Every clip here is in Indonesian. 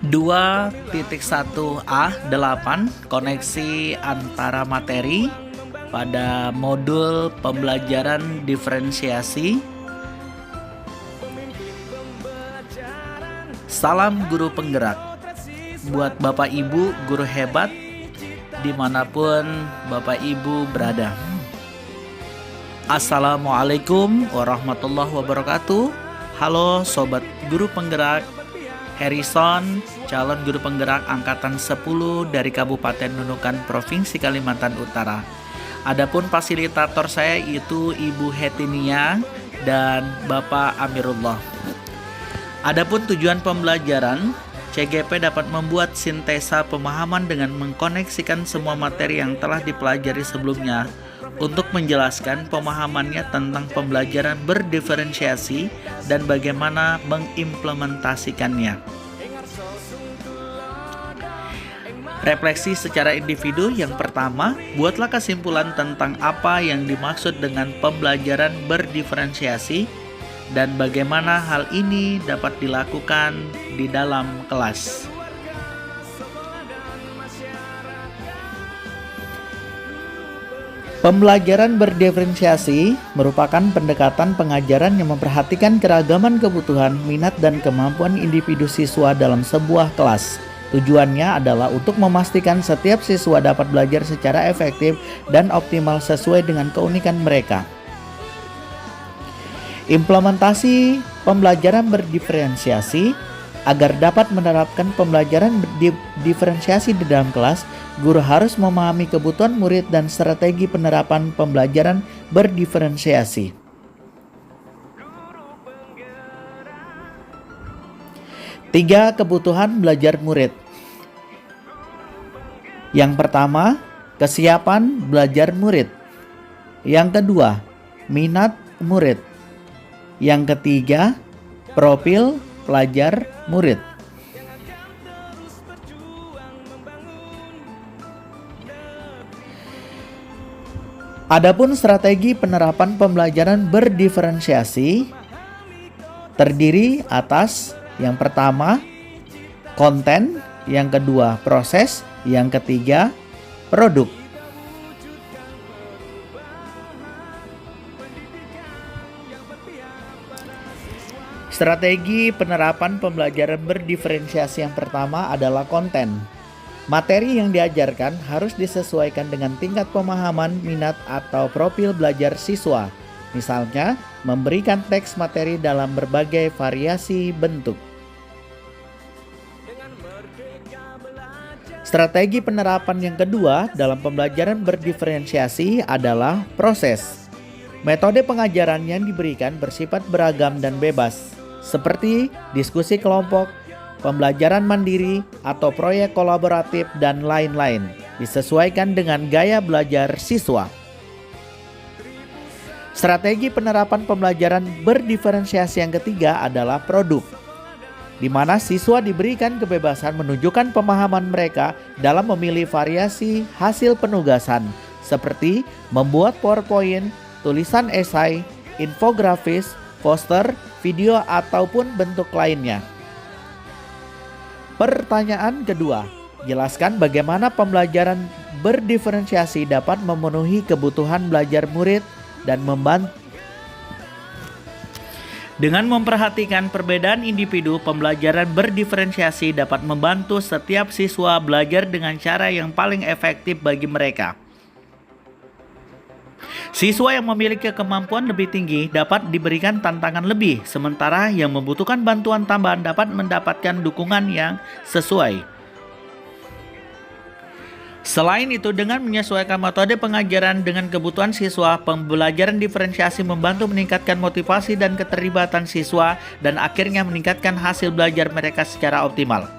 2.1a8 koneksi antara materi pada modul pembelajaran diferensiasi. Salam guru penggerak buat Bapak Ibu guru hebat dimanapun Bapak Ibu berada. Assalamualaikum warahmatullahi wabarakatuh. Halo Sobat Guru Penggerak, Harrison, calon guru penggerak angkatan 10 dari Kabupaten Nunukan, Provinsi Kalimantan Utara. Adapun fasilitator saya itu Ibu Hetinia dan Bapak Amirullah. Adapun tujuan pembelajaran, CGP dapat membuat sintesa pemahaman dengan mengkoneksikan semua materi yang telah dipelajari sebelumnya untuk menjelaskan pemahamannya tentang pembelajaran berdiferensiasi dan bagaimana mengimplementasikannya. Refleksi secara individu yang pertama, buatlah kesimpulan tentang apa yang dimaksud dengan pembelajaran berdiferensiasi dan bagaimana hal ini dapat dilakukan di dalam kelas. Pembelajaran berdiferensiasi merupakan pendekatan pengajaran yang memperhatikan keragaman kebutuhan, minat, dan kemampuan individu siswa dalam sebuah kelas. Tujuannya adalah untuk memastikan setiap siswa dapat belajar secara efektif dan optimal sesuai dengan keunikan mereka. Implementasi pembelajaran berdiferensiasi. Agar dapat menerapkan pembelajaran berdiferensiasi di dalam kelas, guru harus memahami kebutuhan murid dan strategi penerapan pembelajaran berdiferensiasi. Tiga kebutuhan belajar murid. Yang pertama, kesiapan belajar murid. Yang kedua, minat murid. Yang ketiga, profil pelajar murid. Adapun strategi penerapan pembelajaran berdiferensiasi terdiri atas yang pertama konten, yang kedua proses, yang ketiga produk. Strategi penerapan pembelajaran berdiferensiasi yang pertama adalah konten. Materi yang diajarkan harus disesuaikan dengan tingkat pemahaman, minat, atau profil belajar siswa. Misalnya, memberikan teks materi dalam berbagai variasi bentuk. Strategi penerapan yang kedua dalam pembelajaran berdiferensiasi adalah proses. Metode pengajaran yang diberikan bersifat beragam dan bebas, seperti diskusi kelompok, pembelajaran mandiri, atau proyek kolaboratif, dan lain-lain, disesuaikan dengan gaya belajar siswa. Strategi penerapan pembelajaran berdiferensiasi yang ketiga adalah produk, di mana siswa diberikan kebebasan menunjukkan pemahaman mereka dalam memilih variasi hasil penugasan, seperti membuat PowerPoint, tulisan esai, infografis, poster, video, ataupun bentuk lainnya. Pertanyaan kedua, jelaskan bagaimana pembelajaran berdiferensiasi dapat memenuhi kebutuhan belajar murid dan membantu. Dengan memperhatikan perbedaan individu, pembelajaran berdiferensiasi dapat membantu setiap siswa belajar dengan cara yang paling efektif bagi mereka. Siswa yang memiliki kemampuan lebih tinggi dapat diberikan tantangan lebih, sementara yang membutuhkan bantuan tambahan dapat mendapatkan dukungan yang sesuai. Selain itu, dengan menyesuaikan metode pengajaran dengan kebutuhan siswa, pembelajaran diferensiasi membantu meningkatkan motivasi dan keterlibatan siswa dan akhirnya meningkatkan hasil belajar mereka secara optimal.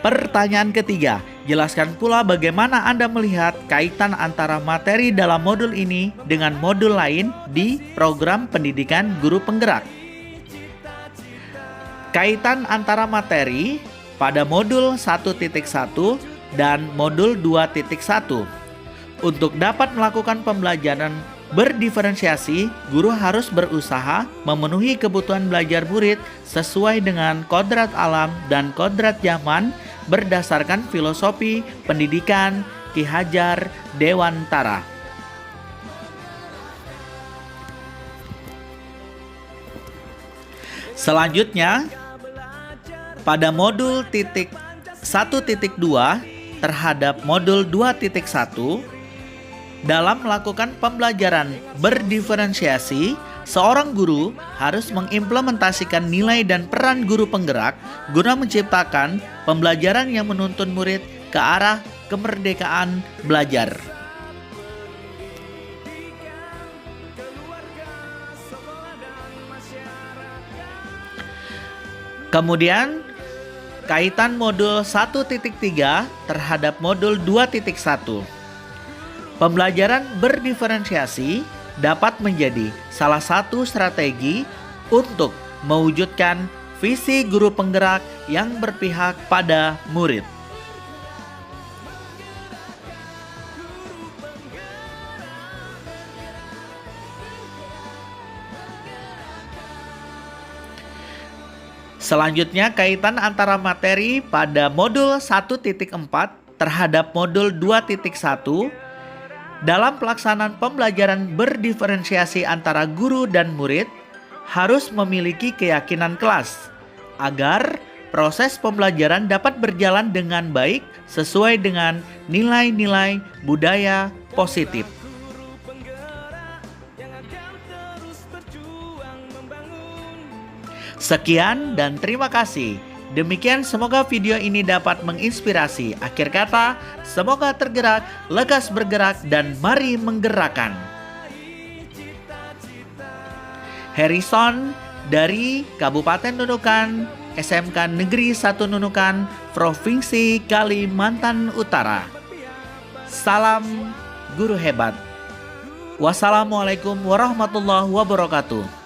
Pertanyaan ketiga, jelaskan pula bagaimana Anda melihat kaitan antara materi dalam modul ini dengan modul lain di program pendidikan guru penggerak. Kaitan antara materi pada modul 1.1 dan modul 2.1. Untuk dapat melakukan pembelajaran berdiferensiasi, guru harus berusaha memenuhi kebutuhan belajar murid sesuai dengan kodrat alam dan kodrat zaman berdasarkan filosofi pendidikan Ki Hajar Dewantara. Selanjutnya, pada modul 1.2 terhadap modul 2.1, dalam melakukan pembelajaran berdiferensiasi, seorang guru harus mengimplementasikan nilai dan peran guru penggerak guna menciptakan pembelajaran yang menuntun murid ke arah kemerdekaan belajar. Kemudian, kaitan modul 1.3 terhadap modul 2.1. Pembelajaran berdiferensiasi dapat menjadi salah satu strategi untuk mewujudkan visi guru penggerak yang berpihak pada murid. Selanjutnya, kaitan antara materi pada modul 1.4 terhadap modul 2.1 dalam pelaksanaan pembelajaran berdiferensiasi antara guru dan murid harus memiliki keyakinan kelas agar proses pembelajaran dapat berjalan dengan baik sesuai dengan nilai-nilai budaya positif. Sekian dan terima kasih. Demikian, semoga video ini dapat menginspirasi. Akhir kata, semoga tergerak, lekas bergerak, dan mari menggerakkan. Harrison dari Kabupaten Nunukan, SMK Negeri 1 Nunukan, Provinsi Kalimantan Utara. Salam guru hebat. Wassalamualaikum warahmatullahi wabarakatuh.